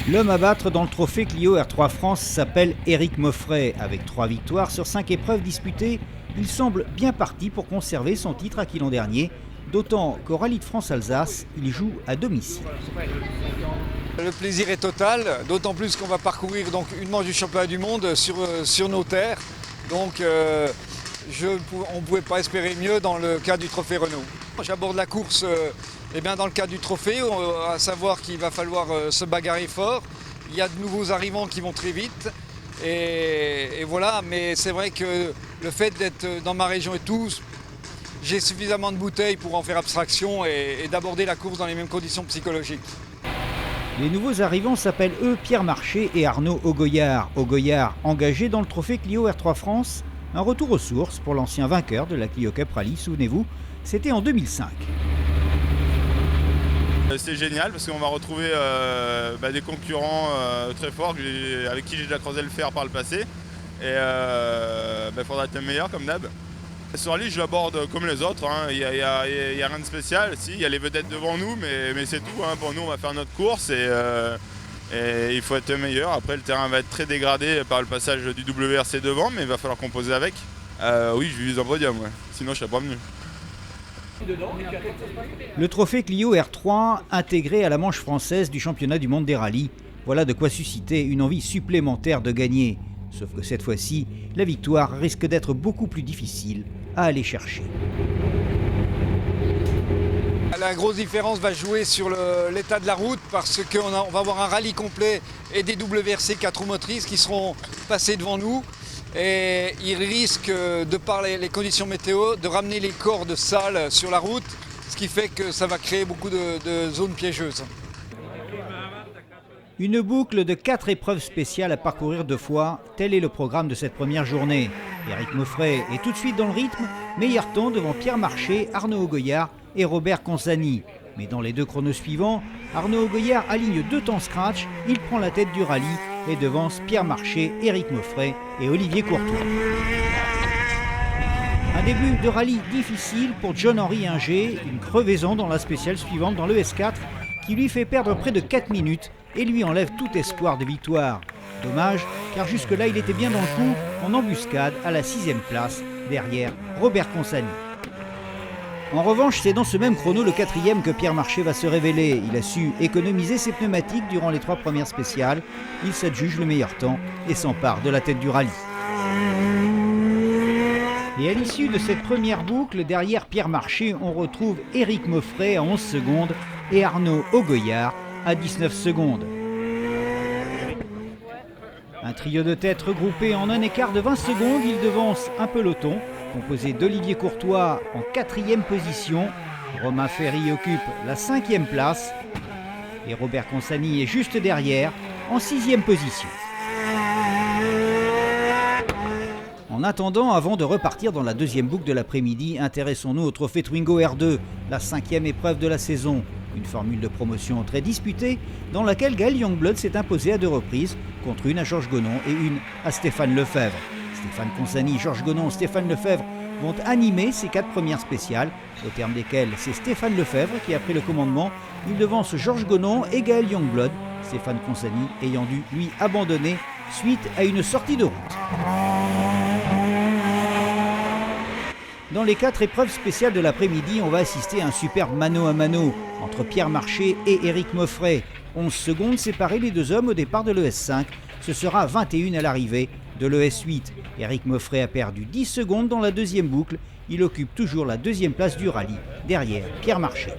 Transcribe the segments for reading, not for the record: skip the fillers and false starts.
L'homme à battre dans le trophée Clio R3 France s'appelle Éric Moffret. Avec 3 victoires sur 5 épreuves disputées, il semble bien parti pour conserver son titre acquis l'an dernier, d'autant qu'au Rallye de France-Alsace, il joue à domicile. Le plaisir est total, d'autant plus qu'on va parcourir donc une manche du championnat du monde sur nos terres. Donc on ne pouvait pas espérer mieux dans le cadre du trophée Renault. J'aborde la course dans le cadre du trophée, à savoir qu'il va falloir se bagarrer fort. Il y a de nouveaux arrivants qui vont très vite. Et voilà, mais c'est vrai que le fait d'être dans ma région et tout, j'ai suffisamment de bouteilles pour en faire abstraction et d'aborder la course dans les mêmes conditions psychologiques. Les nouveaux arrivants s'appellent eux Pierre Marché et Arnaud Augoyard. Augoyard engagé dans le trophée Clio R3 France, un retour aux sources pour l'ancien vainqueur de la Clio Cup Rally, souvenez-vous, c'était en 2005. C'est génial parce qu'on va retrouver des concurrents très forts avec qui j'ai déjà creusé le fer par le passé. Et faudra être le meilleur comme d'hab. Ce rallye, je l'aborde comme les autres. Il n'y a rien de spécial. Si, il y a les vedettes devant nous, mais c'est tout. Pour nous, on va faire notre course et il faut être le meilleur. Après, le terrain va être très dégradé par le passage du WRC devant, mais il va falloir composer avec. Oui, je vise un podium, ouais. Sinon je ne serais pas venu. Le trophée Clio R3 intégré à la manche française du championnat du monde des rallyes. Voilà de quoi susciter une envie supplémentaire de gagner. Sauf que cette fois-ci, la victoire risque d'être beaucoup plus difficile à aller chercher. La grosse différence va jouer sur l'état de la route parce qu'on va avoir un rallye complet et des WRC 4 roues motrices qui seront passés devant nous. Et ils risquent, de par les conditions météo, de ramener les cordes sales sur la route, ce qui fait que ça va créer beaucoup de zones piégeuses. Une boucle de 4 épreuves spéciales à parcourir 2 fois, tel est le programme de cette première journée. Éric Moffret est tout de suite dans le rythme, meilleur temps devant Pierre Marché, Arnaud Augoyard et Robert Consani. Mais dans les 2 chronos suivants, Arnaud Augoyard aligne 2 temps scratch, il prend la tête du rallye et devance Pierre Marché, Éric Moffret et Olivier Courtois. Un début de rallye difficile pour John-Henri Inger, une crevaison dans la spéciale suivante dans le S4 qui lui fait perdre près de 4 minutes et lui enlève tout espoir de victoire. Dommage, car jusque-là il était bien dans le coup en embuscade à la 6e place, derrière Robert Consani. En revanche, c'est dans ce même chrono, le 4e, que Pierre Marché va se révéler. Il a su économiser ses pneumatiques durant les 3 premières spéciales. Il s'adjuge le meilleur temps et s'empare de la tête du rallye. Et à l'issue de cette première boucle, derrière Pierre Marché, on retrouve Éric Moffret à 11 secondes et Arnaud Augoyard à 19 secondes. Un trio de tête regroupé en un écart de 20 secondes, il devance un peloton composé d'Olivier Courtois en 4e position. Romain Ferry occupe la 5e place et Robert Consani est juste derrière en 6e position. En attendant, avant de repartir dans la 2e boucle de l'après-midi, intéressons-nous au trophée Twingo R2, la 5e épreuve de la saison. Une formule de promotion très disputée dans laquelle Gaël Youngblood s'est imposé à 2 reprises, contre une à Georges Gonon et une à Stéphane Lefebvre. Stéphane Consani, Georges Gonon, Stéphane Lefebvre vont animer ces 4 premières spéciales, au terme desquelles c'est Stéphane Lefebvre qui a pris le commandement. Il devance Georges Gonon et Gaël Youngblood, Stéphane Consani ayant dû lui abandonner suite à une sortie de route. Dans les 4 épreuves spéciales de l'après-midi, on va assister à un superbe mano à mano entre Pierre Marché et Éric Moffret. 11 secondes séparent les 2 hommes au départ de l'ES5. Ce sera 21 à l'arrivée de l'ES8. Éric Moffret a perdu 10 secondes dans la 2e boucle. Il occupe toujours la 2e place du rallye, derrière Pierre Marché.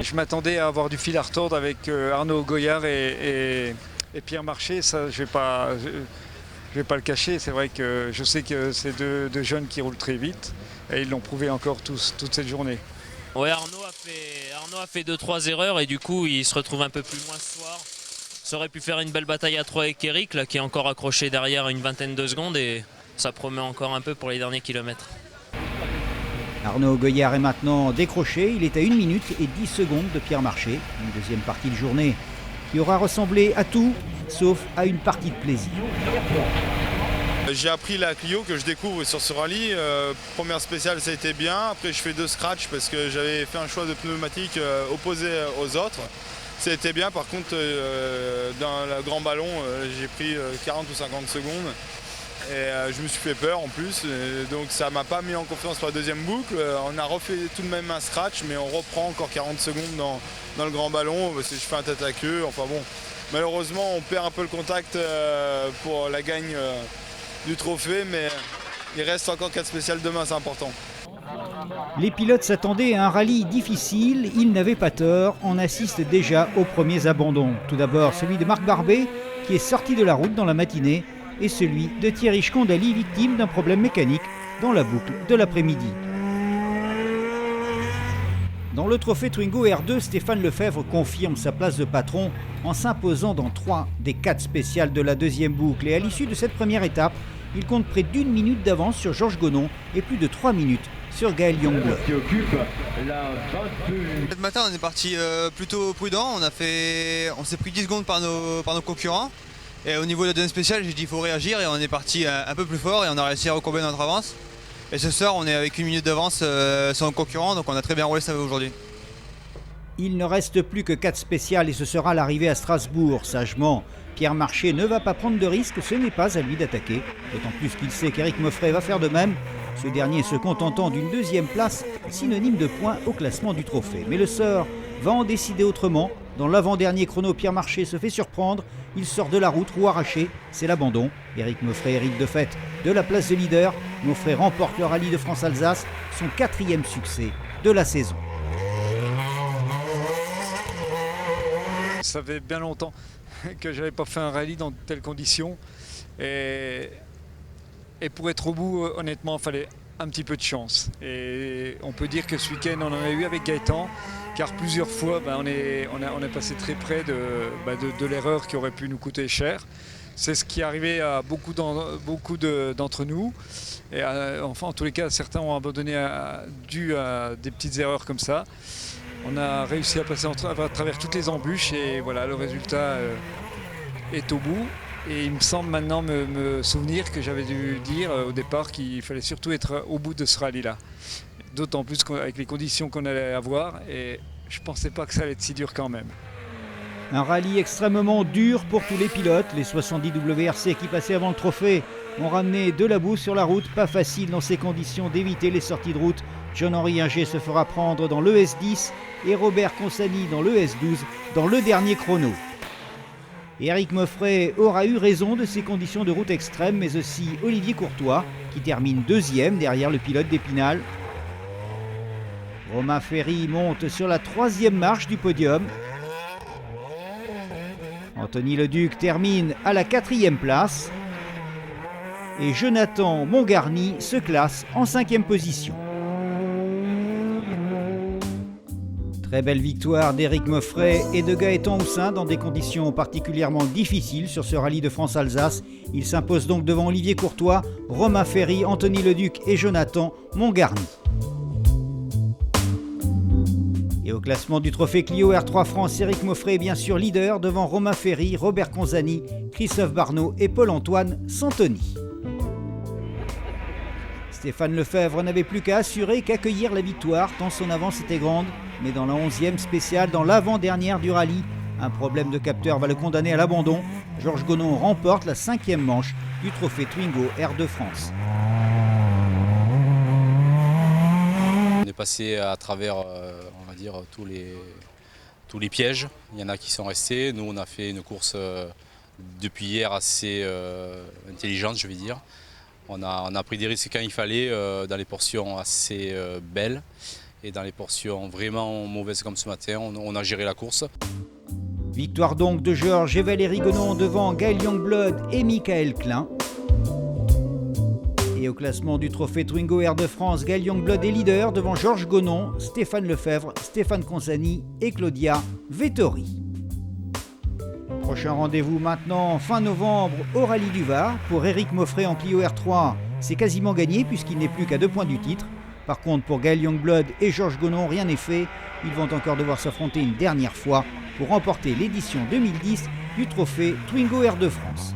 Je m'attendais à avoir du fil à retordre avec Arnaud Augoyard et Pierre Marché. Ça, je vais pas le cacher, c'est vrai que je sais que c'est deux jeunes qui roulent très vite et ils l'ont prouvé encore toute cette journée. Ouais, Arnaud a fait 2-3 erreurs et du coup il se retrouve un peu plus loin ce soir. Ça aurait pu faire une belle bataille à 3 avec Eric là, qui est encore accroché derrière une vingtaine de secondes et ça promet encore un peu pour les derniers kilomètres. Arnaud Augoyard est maintenant décroché, il est à 1 minute et 10 secondes de Pierre Marché. Une 2e partie de journée qui aura ressemblé à tout sauf à une partie de plaisir. J'ai appris la Clio que je découvre sur ce rallye. Première spéciale, ça a été bien. Après, je fais 2 scratchs parce que j'avais fait un choix de pneumatique opposé aux autres. C'était bien. Par contre, dans le grand ballon, j'ai pris 40 ou 50 secondes. Et je me suis fait peur en plus, donc ça m'a pas mis en confiance pour la deuxième boucle. On a refait tout de même un scratch, mais on reprend encore 40 secondes dans le grand ballon, parce que je fais un tête à queue. Enfin bon, malheureusement on perd un peu le contact pour la gagne du trophée, mais il reste encore 4 spéciales demain, c'est important. Les pilotes s'attendaient à un rallye difficile, ils n'avaient pas tort, on assiste déjà aux premiers abandons. Tout d'abord celui de Marc Barbet qui est sorti de la route dans la matinée, et celui de Thierry Schkondali, victime d'un problème mécanique dans la boucle de l'après-midi. Dans le trophée Twingo R2, Stéphane Lefebvre confirme sa place de patron en s'imposant dans 3 des 4 spéciales de la deuxième boucle. Et à l'issue de cette première étape, il compte près d'1 minute d'avance sur Georges Gonon et plus de 3 minutes sur Gaël Youngblood. Ce matin, on est parti plutôt prudent. On s'est pris 10 secondes par nos concurrents. Et au niveau de la deuxième spéciale, j'ai dit qu'il faut réagir et on est parti un peu plus fort et on a réussi à recombler notre avance. Et ce soir, on est avec 1 minute d'avance sur nos concurrents, donc on a très bien roulé ça aujourd'hui. Il ne reste plus que 4 spéciales et ce sera l'arrivée à Strasbourg. Sagement, Pierre Marché ne va pas prendre de risque, ce n'est pas à lui d'attaquer. D'autant plus qu'il sait qu'Éric Mauffret va faire de même. Ce dernier se contentant d'une deuxième place, synonyme de points au classement du trophée. Mais le sort va en décider autrement. Dans l'avant-dernier chrono, Pierre Marché se fait surprendre. Il sort de la route, roue arrachée, c'est l'abandon. Éric Mauffret hérite de fait de la place de leader. Mauffret remporte le rallye de France-Alsace, son 4e succès de la saison. Ça fait bien longtemps que je n'avais pas fait un rallye dans de telles conditions. Et pour être au bout, honnêtement, il fallait un petit peu de chance. Et on peut dire que ce week-end, on en a eu avec Gaëtan, car plusieurs fois, on est passé très près de l'erreur qui aurait pu nous coûter cher. C'est ce qui est arrivé à beaucoup d'entre nous. Et enfin, en tous les cas, certains ont abandonné dû à des petites erreurs comme ça. On a réussi à passer à travers toutes les embûches et voilà, le résultat est au bout. Et il me semble maintenant me souvenir que j'avais dû dire au départ qu'il fallait surtout être au bout de ce rallye-là. D'autant plus avec les conditions qu'on allait avoir et je ne pensais pas que ça allait être si dur quand même. Un rallye extrêmement dur pour tous les pilotes. Les 70 WRC qui passaient avant le trophée ont ramené de la boue sur la route. Pas facile dans ces conditions d'éviter les sorties de route. Jean-Henri Inger se fera prendre dans l'ES10 et Robert Consani dans l'ES12 dans le dernier chrono. Éric Mauffret aura eu raison de ces conditions de route extrêmes, mais aussi Olivier Courtois qui termine 2e derrière le pilote d'Épinal. Romain Ferry monte sur la 3e marche du podium. Anthony Leduc termine à la 4e place. Et Jonathan Mongarny se classe en 5e position. Très belle victoire d'Éric Mauffret et de Gaëtan Houssin dans des conditions particulièrement difficiles sur ce rallye de France-Alsace. Il s'impose donc devant Olivier Courtois, Romain Ferry, Anthony Leduc et Jonathan Mongarny. Et au classement du trophée Clio R3 France, Éric Mauffret est bien sûr leader devant Romain Ferry, Robert Consani, Christophe Barneau et Paul-Antoine Santoni. Stéphane Lefebvre n'avait plus qu'à assurer qu'accueillir la victoire tant son avance était grande. Mais dans la 11e spéciale, dans l'avant-dernière du rallye, un problème de capteur va le condamner à l'abandon. Georges Gonon remporte la 5e manche du trophée Twingo R2 France. On est passé à travers, on va dire, tous les pièges. Il y en a qui sont restés. Nous, on a fait une course depuis hier assez intelligente, je vais dire. On a pris des risques quand il fallait, dans les portions assez belles. Et dans les portions vraiment mauvaises comme ce matin, on a géré la course. Victoire donc de Georges et Valérie Gonon devant Gaël Youngblood et Michael Klein. Et au classement du trophée Twingo R2 France, Gaël Youngblood est leader devant Georges Gonon, Stéphane Lefebvre, Stéphane Consani et Claudia Vettori. Prochain rendez-vous maintenant fin novembre au Rallye du Var. Pour Éric Mauffret en Clio R3, c'est quasiment gagné puisqu'il n'est plus qu'à 2 points du titre. Par contre, pour Gaël Youngblood et Georges Gonon, rien n'est fait. Ils vont encore devoir s'affronter une dernière fois pour remporter l'édition 2010 du trophée Twingo R2 France.